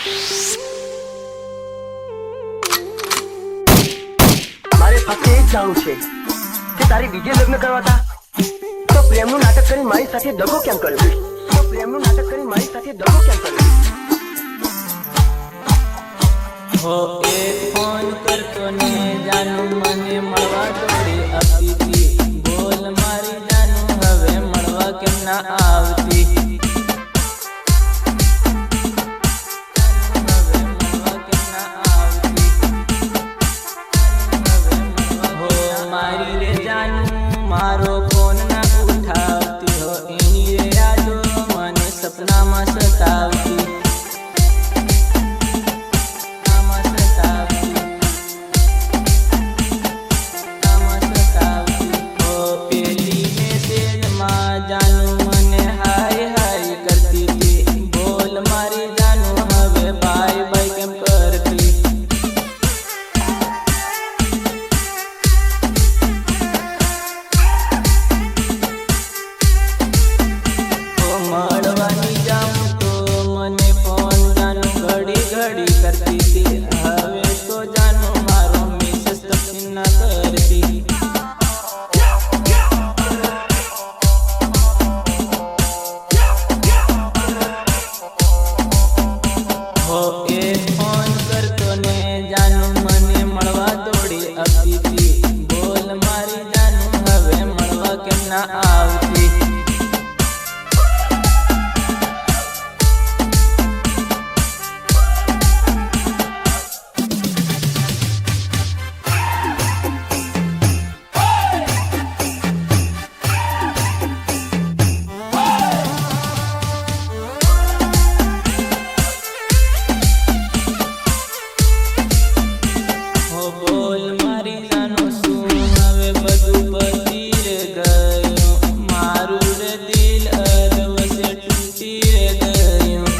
મારે ફક્ત એ જ જાણવું છે કે તારી બીજે લગ્ન કરવા હતા તો પ્રેમનું નાટક કરી મારી સાથે દગો કેમ કર્યો? તો પ્રેમનું નાટક કરી મારી સાથે દગો કેમ કર્યો? હો એક ફોન કરતો ને જાનું મને મળવા દોડી આપતી, બોલ મારી જાનું હવે મળવા કેમ ના આવતી? મારી રે જાનું મારો ફોન ના ઉઠાવતી, હો એની રે યાદો મને સપનામાં સતાવતી. જાનું મને હાય હાય કરતી હતી, બોલ મારી જાનું હવે બાય બાય કેમ કરતી? મળવાની જાઉં તો મને ફોન જાનું ઘડી ઘડી કરતી હતી, હવે તો જાનું મારો મેસેજ તકસીન ના કરતી. હો એક ફોન કરતો ને જાનું મને મળવા દોડી આપતી, બોલ મારી જાનું હવે મળવા કેમ ના આવતી? બોલ મારી જાનું શું હવે બધું પતી રે ગયું, મારું રે દિલ અરવસે તૂટી રે ગયું.